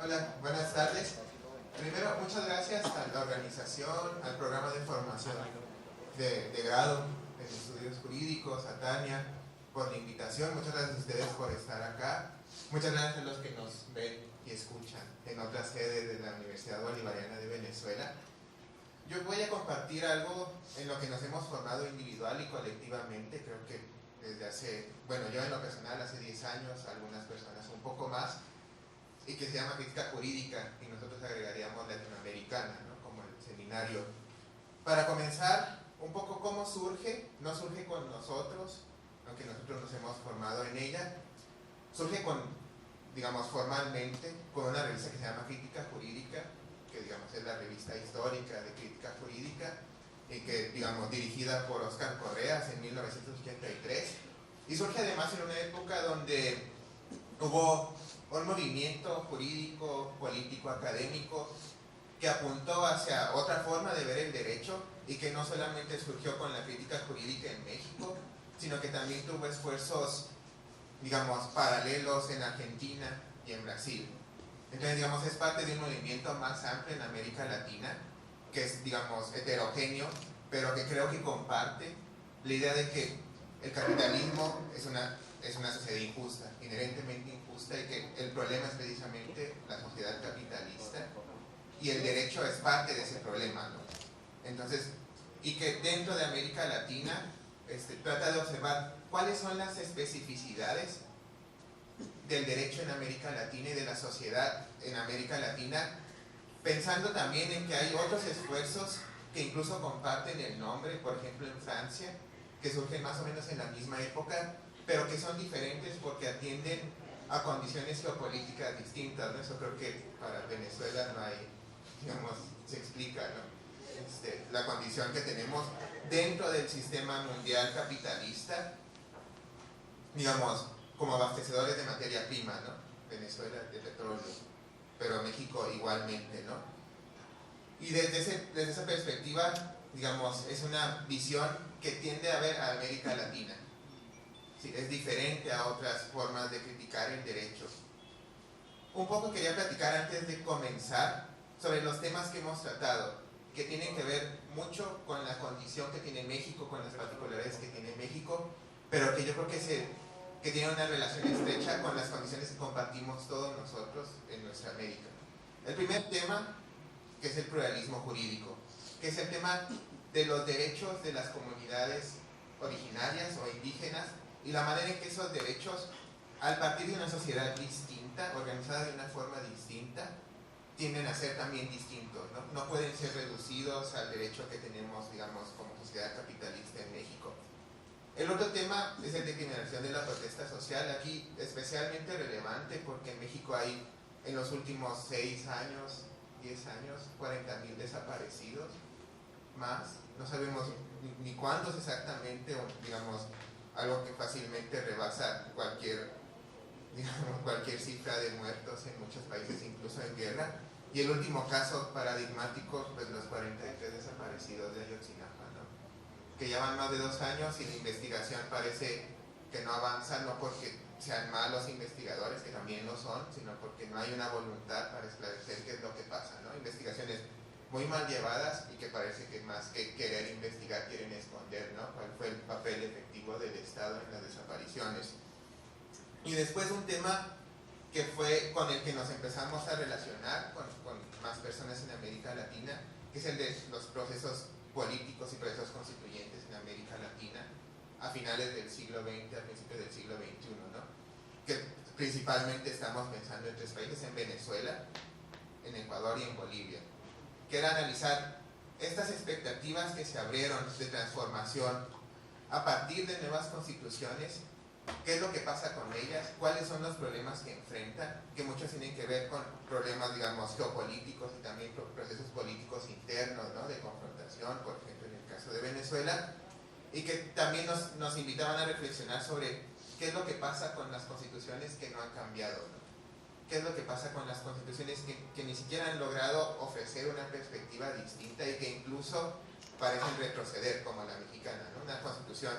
Hola, buenas tardes. Primero, muchas gracias a la organización, al programa de formación de grado en estudios jurídicos, a Tania, por la invitación. Muchas gracias a ustedes por estar acá. Muchas gracias a los que nos ven y escuchan en otras sedes de la Universidad Bolivariana de Venezuela. Yo voy a compartir algo en lo que nos hemos formado individual y colectivamente. Creo que desde hace, bueno, yo en lo personal hace 10 años, algunas personas un poco más, y que se llama crítica jurídica, y nosotros agregaríamos latinoamericana, ¿no? Como el seminario. Para comenzar, un poco cómo surge, no surge con nosotros, aunque nosotros nos hemos formado en ella, surge con, digamos, formalmente, con una revista que se llama Crítica Jurídica, que digamos es la revista histórica de crítica jurídica, y que, digamos, dirigida por Óscar Correas en 1983, y surge además en una época donde hubo un movimiento jurídico, político, académico que apuntó hacia otra forma de ver el derecho y que no solamente surgió con la crítica jurídica en México, sino que también tuvo esfuerzos, digamos, paralelos en Argentina y en Brasil. Entonces, digamos, es parte de un movimiento más amplio en América Latina, que es, digamos, heterogéneo, pero que creo que comparte la idea de que el capitalismo es una sociedad injusta, inherentemente injusta, y que el problema es precisamente la sociedad capitalista, y el derecho es parte de ese problema, ¿no? Entonces, y que dentro de América Latina trata de observar cuáles son las especificidades del derecho en América Latina y de la sociedad en América Latina, pensando también en que hay otros esfuerzos que incluso comparten el nombre, por ejemplo en Francia, que surgen más o menos en la misma época, pero que son diferentes porque atienden a condiciones geopolíticas distintas, ¿no? Eso creo que para Venezuela no hay, digamos, se explica, ¿no? La condición que tenemos dentro del sistema mundial capitalista, digamos, como abastecedores de materia prima, ¿no? Venezuela de petróleo, pero México igualmente, ¿no? Y desde esa perspectiva, digamos, es una visión que tiende a ver a América Latina. Sí, es diferente a otras formas de criticar el derecho. Un poco quería platicar antes de comenzar sobre los temas que hemos tratado, que tienen que ver mucho con la condición que tiene México, con las particularidades que tiene México, pero que yo creo que tiene una relación estrecha con las condiciones que compartimos todos nosotros en nuestra América. El primer tema, que es el pluralismo jurídico, que es el tema de los derechos de las comunidades originarias o indígenas y la manera en que esos derechos, al partir de una sociedad distinta, organizada de una forma distinta, tienden a ser también distintos, ¿no? No pueden ser reducidos al derecho que tenemos, digamos, como sociedad capitalista en México. El otro tema es el de criminalización de la protesta social, aquí especialmente relevante porque en México hay en los últimos 6 años, 10 años, 40,000 desaparecidos, más, no sabemos ni cuántos exactamente, o digamos, algo que fácilmente rebasa cualquier cifra de muertos en muchos países, incluso en guerra. Y el último caso paradigmático, pues los 43 desaparecidos de Ayotzinapa, ¿no? Que ya van más de 2 años y la investigación parece que no avanza, no porque sean malos investigadores, que también lo son, sino porque no hay una voluntad para esclarecer qué es lo que pasa, ¿no? Investigaciones muy mal llevadas y que parece que más que querer investigar quieren esconder, ¿no? Cuál fue el papel efectivo del Estado en las desapariciones. Y después un tema que fue con el que nos empezamos a relacionar con más personas en América Latina, que es el de los procesos políticos y procesos constituyentes en América Latina a finales del siglo XX, a principios del siglo XXI, ¿no? Que principalmente estamos pensando en 3 países, en Venezuela, en Ecuador y en Bolivia, que era analizar estas expectativas que se abrieron de transformación a partir de nuevas constituciones, qué es lo que pasa con ellas, cuáles son los problemas que enfrentan, que muchos tienen que ver con problemas, digamos, geopolíticos y también procesos políticos internos, ¿no? De confrontación, por ejemplo, en el caso de Venezuela, y que también nos invitaban a reflexionar sobre qué es lo que pasa con las constituciones que no han cambiado, ¿no? ¿Qué es lo que pasa con las constituciones que ni siquiera han logrado ofrecer una perspectiva distinta y que incluso parecen retroceder, como la mexicana, ¿no? Una constitución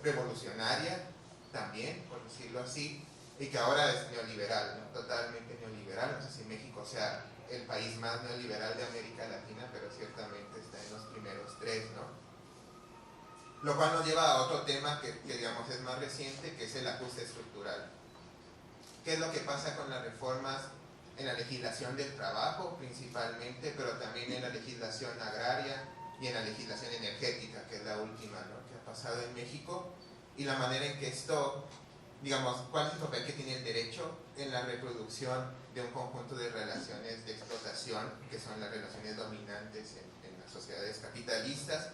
revolucionaria también, por decirlo así, y que ahora es neoliberal, ¿no? Totalmente neoliberal. No sé si México sea el país más neoliberal de América Latina, pero ciertamente está en los primeros 3, ¿no? Lo cual nos lleva a otro tema que digamos es más reciente, que es el ajuste estructural. ¿Qué es lo que pasa con las reformas en la legislación del trabajo principalmente, pero también en la legislación agraria y en la legislación energética, que es la última, ¿no?, que ha pasado en México, y la manera en que esto, digamos, cuál es el papel que tiene el derecho en la reproducción de un conjunto de relaciones de explotación, que son las relaciones dominantes en las sociedades capitalistas.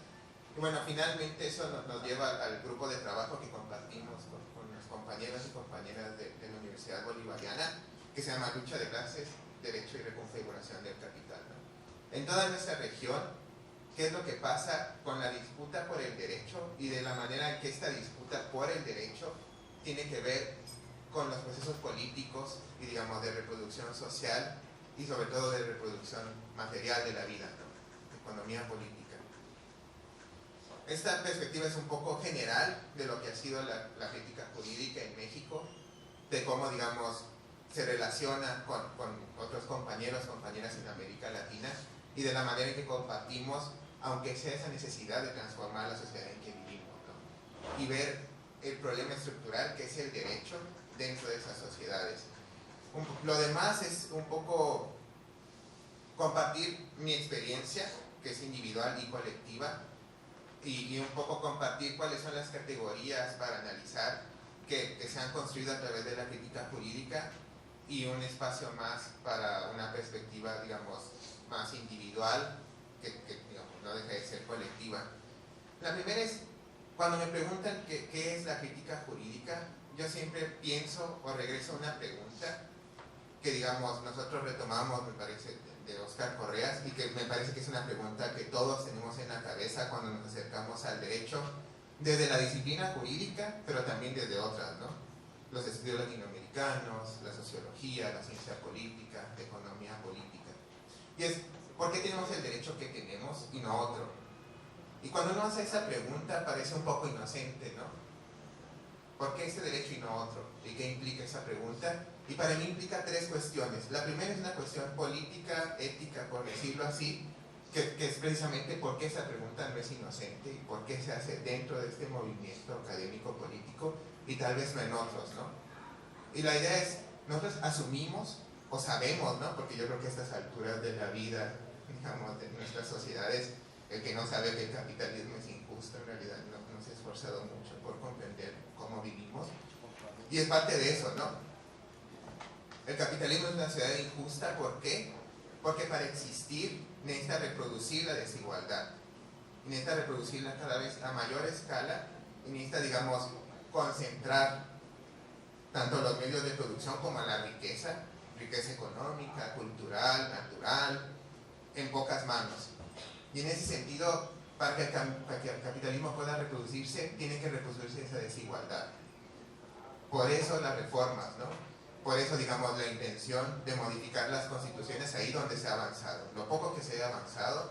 Y bueno, finalmente eso nos lleva al grupo de trabajo que compartimos con los compañeros y compañeras de la Universidad Bolivariana, que se llama Lucha de Clases, Derecho y Reconfiguración del Capital, ¿no? En toda nuestra región, ¿qué es lo que pasa con la disputa por el derecho y de la manera en que esta disputa por el derecho tiene que ver con los procesos políticos y, digamos, de reproducción social y sobre todo de reproducción material de la vida, ¿no?, economía política? Esta perspectiva es un poco general de lo que ha sido la crítica jurídica en México, de cómo, digamos, se relaciona con otros compañeros, compañeras en América Latina, y de la manera en que compartimos, aunque sea esa necesidad de transformar la sociedad en que vivimos, ¿no?, y ver el problema estructural que es el derecho dentro de esas sociedades. Lo demás es un poco compartir mi experiencia, que es individual y colectiva, y un poco compartir cuáles son las categorías para analizar que se han construido a través de la crítica jurídica, y un espacio más para una perspectiva, digamos, más individual, que digamos, no deja de ser colectiva. La primera es, cuando me preguntan qué es la crítica jurídica, yo siempre pienso o regreso a una pregunta que, digamos, nosotros retomamos, me parece, de Óscar Correas, y que me parece que es una pregunta que todos tenemos en la cabeza cuando nos acercamos al derecho, desde la disciplina jurídica, pero también desde otras, ¿no? Los estudios latinoamericanos, la sociología, la ciencia política, la economía política. Y es, ¿por qué tenemos el derecho que tenemos y no otro? Y cuando uno hace esa pregunta parece un poco inocente, ¿no? ¿Por qué este derecho y no otro? ¿Y qué implica esa pregunta? Y para mí implica 3 cuestiones. La primera es una cuestión política, ética, por decirlo así, que es precisamente por qué esa pregunta no es inocente y por qué se hace dentro de este movimiento académico-político y tal vez no en otros, ¿no? Y la idea es, nosotros asumimos o sabemos, ¿no?, porque yo creo que a estas alturas de la vida, digamos, de nuestras sociedades, el que no sabe que el capitalismo es injusto en realidad no se ha esforzado mucho por comprender cómo vivimos, y es parte de eso, ¿no? El capitalismo es una sociedad injusta. ¿Por qué? Porque para existir necesita reproducir la desigualdad, necesita reproducirla cada vez a mayor escala, y necesita, digamos, concentrar tanto los medios de producción como la riqueza económica, cultural, natural, en pocas manos. Y en ese sentido, para que el capitalismo pueda reproducirse, tiene que reproducirse esa desigualdad. Por eso las reformas, ¿no? Por eso, digamos, la intención de modificar las constituciones ahí donde se ha avanzado. Lo poco que se haya avanzado,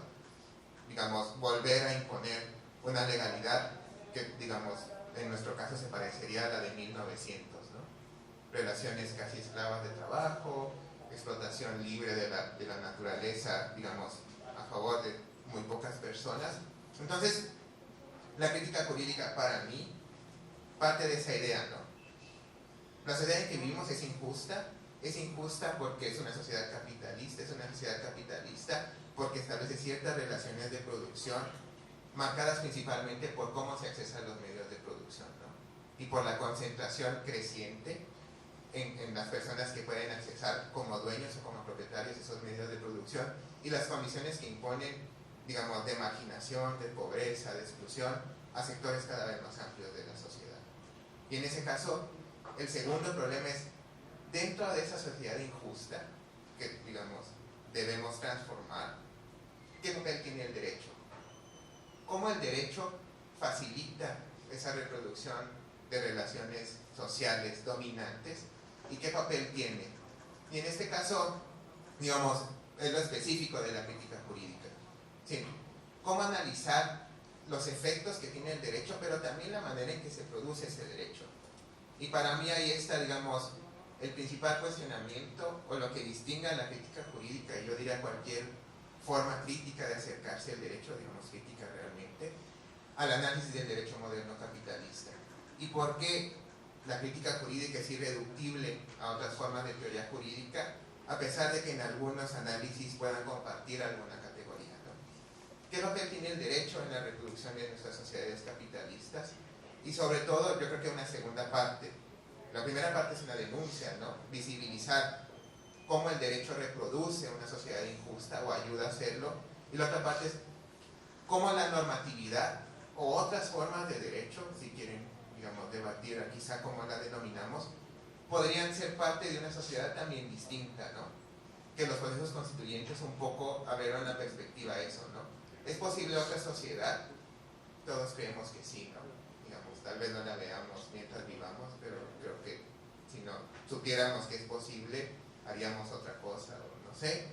digamos, volver a imponer una legalidad que, digamos, en nuestro caso se parecería a la de 1900, ¿no? Relaciones casi esclavas de trabajo, explotación libre de la naturaleza, digamos, a favor de muy pocas personas. Entonces, la crítica jurídica para mí parte de esa idea, ¿no? La sociedad en que vivimos es injusta porque es una sociedad capitalista, porque establece ciertas relaciones de producción marcadas principalmente por cómo se accesa a los medios de producción, ¿no?, y por la concentración creciente en las personas que pueden accesar como dueños o como propietarios de esos medios de producción, y las condiciones que imponen, digamos, de marginación, de pobreza, de exclusión a sectores cada vez más amplios de la sociedad. Y en ese caso, el segundo problema es, dentro de esa sociedad injusta que, digamos, debemos transformar, ¿qué papel tiene el derecho? ¿Cómo el derecho facilita esa reproducción de relaciones sociales dominantes? ¿Y qué papel tiene? Y en este caso, digamos, es lo específico de la crítica jurídica. ¿Sí? ¿Cómo analizar los efectos que tiene el derecho, pero también la manera en que se produce ese derecho? Y para mí ahí está, digamos, el principal cuestionamiento o lo que distingue a la crítica jurídica, y yo diría cualquier forma crítica de acercarse al derecho, digamos crítica realmente, al análisis del derecho moderno capitalista. ¿Y por qué la crítica jurídica es irreductible a otras formas de teoría jurídica, a pesar de que en algunos análisis puedan compartir alguna categoría, ¿no? ¿Qué papel tiene el derecho en la reproducción de nuestras sociedades capitalistas? Y sobre todo, yo creo que una segunda parte. La primera parte es una denuncia, ¿no? Visibilizar cómo el derecho reproduce una sociedad injusta o ayuda a hacerlo. Y la otra parte es cómo la normatividad o otras formas de derecho, si quieren, digamos, debatir quizá cómo la denominamos, podrían ser parte de una sociedad también distinta, ¿no? Que los procesos constituyentes un poco abrieron la perspectiva a eso, ¿no? ¿Es posible otra sociedad? Todos creemos que sí, ¿no? Digamos, tal vez no la veamos mientras vivamos, pero creo que si no supiéramos que es posible, haríamos otra cosa, o no sé.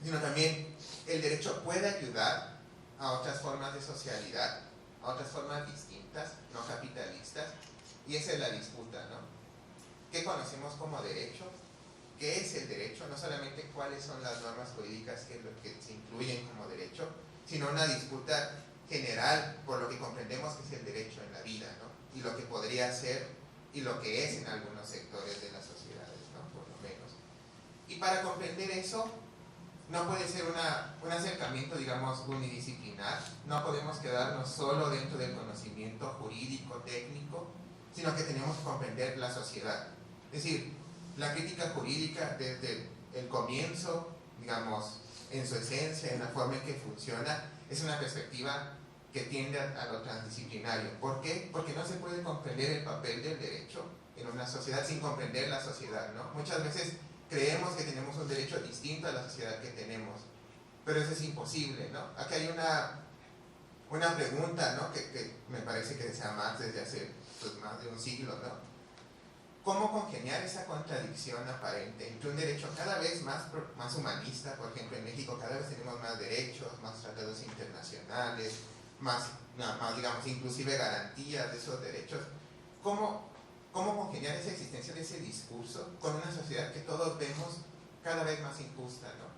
Sino también el derecho puede ayudar a otras formas de socialidad, a otras formas distintas, no capitalistas, y esa es la disputa, ¿no? ¿Qué conocemos como derecho? ¿Qué es el derecho? No solamente cuáles son las normas jurídicas que se incluyen como derecho, sino una disputa general por lo que comprendemos que es el derecho en la vida, ¿no? Y lo que podría ser y lo que es en algunos sectores de las sociedades, ¿no? Por lo menos. Y para comprender eso, no puede ser un acercamiento, digamos, unidisciplinar. No podemos quedarnos solo dentro del conocimiento jurídico, técnico, sino que tenemos que comprender la sociedad. Es decir, la crítica jurídica desde el comienzo, digamos, en su esencia, en la forma en que funciona, es una perspectiva que tiende a lo transdisciplinario. ¿Por qué? Porque no se puede comprender el papel del derecho en una sociedad sin comprender la sociedad, ¿no? Muchas veces creemos que tenemos un derecho distinto a la sociedad que tenemos, pero eso es imposible, ¿no? Aquí hay una pregunta, ¿no? que me parece que se llama desde hace pues, más de un siglo, ¿no? ¿Cómo congeniar esa contradicción aparente entre un derecho cada vez más humanista? Por ejemplo, en México cada vez tenemos más derechos, más tratados internacionales, más digamos, inclusive garantías de esos derechos. ¿Cómo congeniar esa existencia de ese discurso con una sociedad que todos vemos cada vez más injusta, ¿no?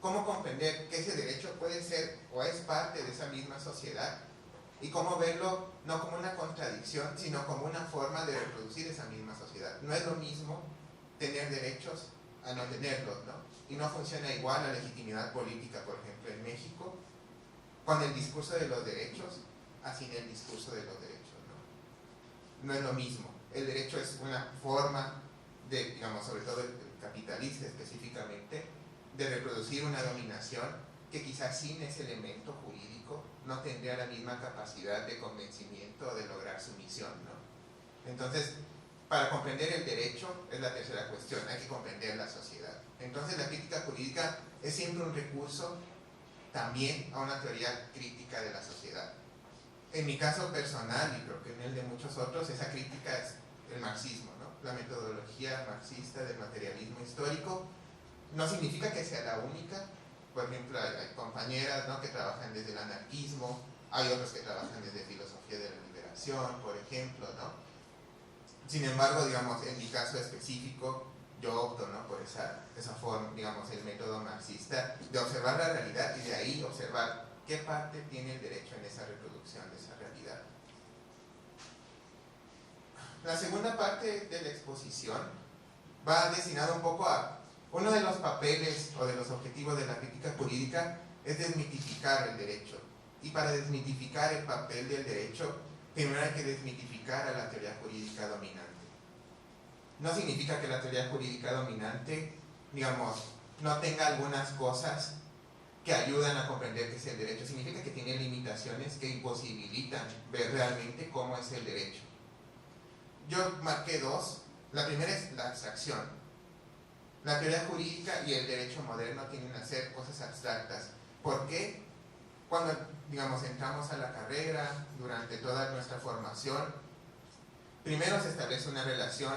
¿Cómo comprender que ese derecho puede ser o es parte de esa misma sociedad? Y cómo verlo no como una contradicción, sino como una forma de reproducir esa misma sociedad. No es lo mismo tener derechos a no tenerlos, ¿no? Y no funciona igual la legitimidad política, por ejemplo, en México, con el discurso de los derechos, así en el discurso de los derechos, ¿no? No es lo mismo. El derecho es una forma de, digamos, sobre todo el capitalista específicamente, de reproducir una dominación que quizás sin ese elemento jurídico no tendría la misma capacidad de convencimiento o de lograr su misión, ¿no? Entonces, para comprender el derecho es la tercera cuestión, hay que comprender la sociedad. Entonces, la crítica jurídica es siempre un recurso también a una teoría crítica de la sociedad. En mi caso personal, y creo que en el de muchos otros, esa crítica es el marxismo, ¿no? La metodología marxista del materialismo histórico. No significa que sea la única. Por ejemplo, hay compañeras, ¿no?, que trabajan desde el anarquismo, hay otros que trabajan desde filosofía de la liberación, por ejemplo, ¿no? Sin embargo, digamos, en mi caso específico, yo opto, ¿no?, por esa forma, digamos, el método marxista de observar la realidad y de ahí observar qué parte tiene el derecho en esa reproducción de esa realidad. La segunda parte de la exposición va destinada un poco a uno de los papeles o de los objetivos de la crítica jurídica es desmitificar el derecho. Y para desmitificar el papel del derecho, primero hay que desmitificar a la teoría jurídica dominante. No significa que la teoría jurídica dominante, digamos, no tenga algunas cosas que ayudan a comprender qué es el derecho. Significa que tiene limitaciones que imposibilitan ver realmente cómo es el derecho. Yo marqué dos. La primera es la abstracción. La teoría jurídica y el derecho moderno tienden a ser cosas abstractas. ¿Por qué? Cuando, digamos, entramos a la carrera, durante toda nuestra formación, primero se establece una relación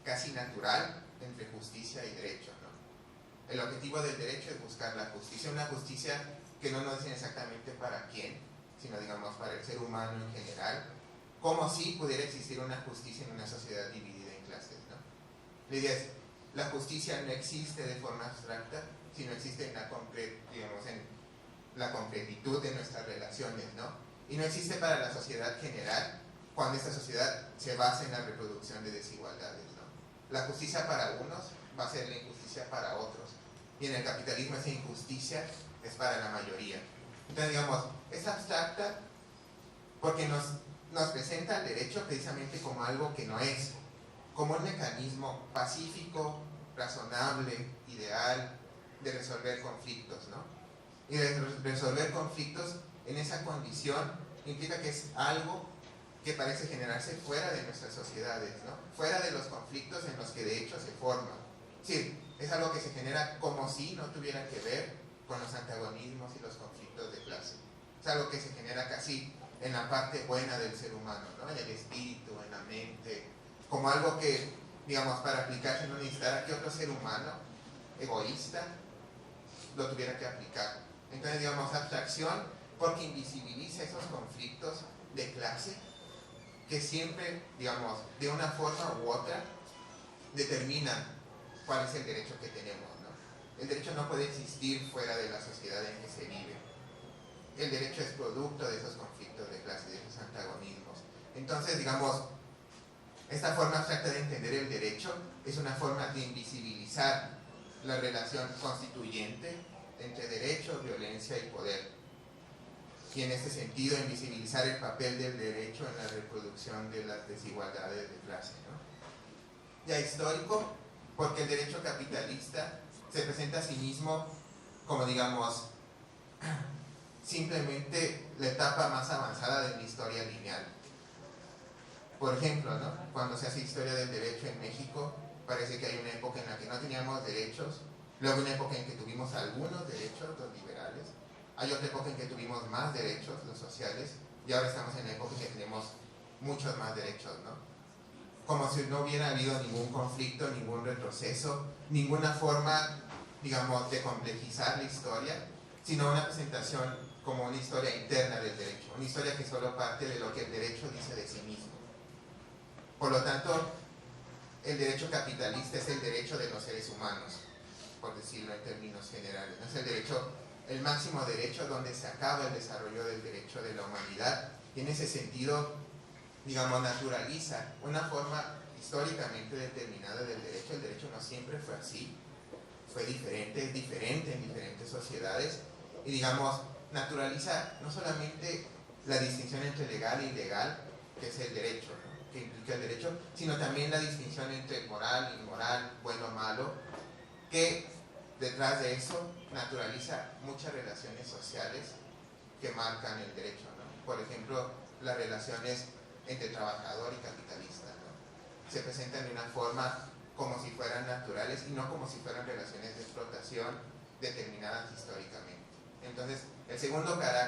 casi natural entre justicia y derecho, ¿no? El objetivo del derecho es buscar la justicia, una justicia que no nos dicen exactamente para quién, sino, digamos, para el ser humano en general, como si pudiera existir una justicia en una sociedad dividida en clases, ¿no? La idea es, la justicia no existe de forma abstracta, sino existe en la concretitud de nuestras relaciones, ¿no? Y no existe para la sociedad general cuando esta sociedad se basa en la reproducción de desigualdades, ¿no? La justicia para unos va a ser la injusticia para otros, y en el capitalismo esa injusticia es para la mayoría. Entonces, digamos, es abstracta porque nos presenta el derecho precisamente como algo que no es, como un mecanismo pacífico, razonable, ideal, de resolver conflictos, ¿no? Y de resolver conflictos en esa condición implica que es algo que parece generarse fuera de nuestras sociedades, ¿no? Fuera de los conflictos en los que de hecho se forman. Sí, es algo que se genera como si no tuviera que ver con los antagonismos y los conflictos de clase. Es algo que se genera casi en la parte buena del ser humano, ¿no? En el espíritu, en la mente, como algo que, digamos, para aplicarse no necesitara que otro ser humano egoísta lo tuviera que aplicar. Entonces, digamos, abstracción porque invisibiliza esos conflictos de clase que siempre, digamos, de una forma u otra determinan cuál es el derecho que tenemos, ¿no? El derecho no puede existir fuera de la sociedad en que se vive. El derecho es producto de esos conflictos de clase, de esos antagonismos. Entonces, digamos, esta forma abstracta de entender el derecho es una forma de invisibilizar la relación constituyente entre derecho, violencia y poder. Y en este sentido, invisibilizar el papel del derecho en la reproducción de las desigualdades de clase, ¿no? Ya histórico, porque el derecho capitalista se presenta a sí mismo como, digamos, simplemente la etapa más avanzada de la historia lineal. Por ejemplo, ¿no? Cuando se hace historia del derecho en México, parece que hay una época en la que no teníamos derechos, luego una época en que tuvimos algunos derechos, los liberales, hay otra época en que tuvimos más derechos, los sociales, y ahora estamos en la época en que tenemos muchos más derechos, ¿no? Como si no hubiera habido ningún conflicto, ningún retroceso, ninguna forma, digamos, de complejizar la historia, sino una presentación como una historia interna del derecho, una historia que solo parte de lo que el derecho dice de sí mismo. Por lo tanto, el derecho capitalista es el derecho de los seres humanos, por decirlo en términos generales. No es el derecho, el máximo derecho donde se acaba el desarrollo del derecho de la humanidad, y en ese sentido, digamos, naturaliza una forma históricamente determinada del derecho. El derecho no siempre fue así, fue diferente, es diferente en diferentes sociedades, y digamos, naturaliza no solamente la distinción entre legal e ilegal, que es el derecho, ¿no? Que implica el derecho, sino también la distinción entre moral, inmoral, bueno, malo, que detrás de eso naturaliza muchas relaciones sociales que marcan el derecho, ¿no? Por ejemplo, las relaciones entre trabajador y capitalista, ¿no? Se presentan de una forma como si fueran naturales y no como si fueran relaciones de explotación determinadas históricamente. Entonces, el segundo carácter